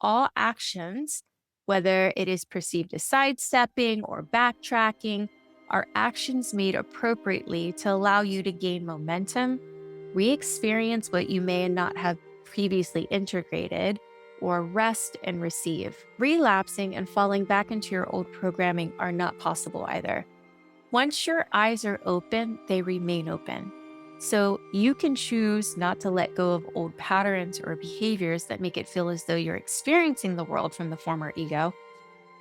all actions, whether it is perceived as sidestepping or backtracking, are actions made appropriately to allow you to gain momentum, re-experience what you may not have previously integrated, or rest and receive. Relapsing and falling back into your old programming are not possible either. Once your eyes are open, they remain open. So you can choose not to let go of old patterns or behaviors that make it feel as though you're experiencing the world from the former ego.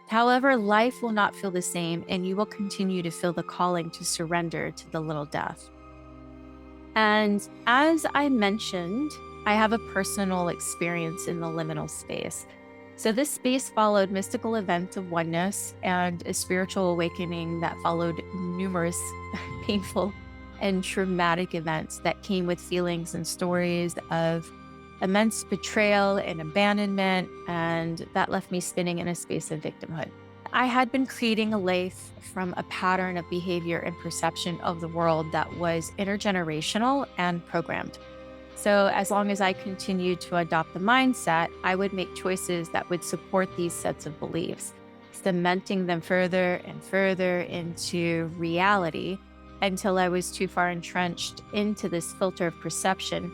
However, life will not feel the same, and you will continue to feel the calling to surrender to the little death. And as I mentioned, I have a personal experience in the liminal space. So this space followed mystical events of oneness and a spiritual awakening that followed numerous painful and traumatic events that came with feelings and stories of immense betrayal and abandonment, and that left me spinning in a space of victimhood. I had been creating a life from a pattern of behavior and perception of the world that was intergenerational and programmed. So as long as I continued to adopt the mindset, I would make choices that would support these sets of beliefs, cementing them further and further into reality until I was too far entrenched into this filter of perception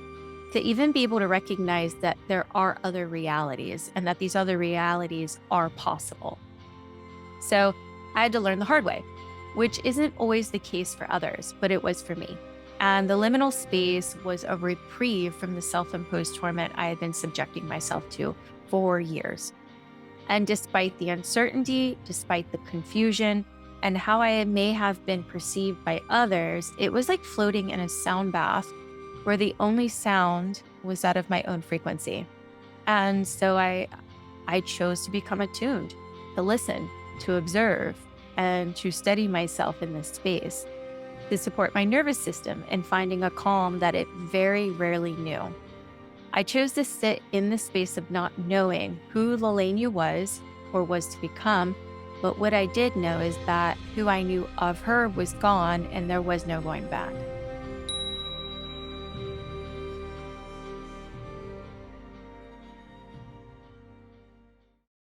to even be able to recognize that there are other realities and that these other realities are possible. So I had to learn the hard way, which isn't always the case for others, but it was for me. And the liminal space was a reprieve from the self-imposed torment I had been subjecting myself to for years. And despite the uncertainty, despite the confusion, and how I may have been perceived by others, it was like floating in a sound bath where the only sound was that of my own frequency. And so I chose to become attuned, to listen, to observe, and to steady myself in this space, to support my nervous system in finding a calm that it very rarely knew. I chose to sit in the space of not knowing who Lelania was or was to become, but what I did know is that who I knew of her was gone and there was no going back.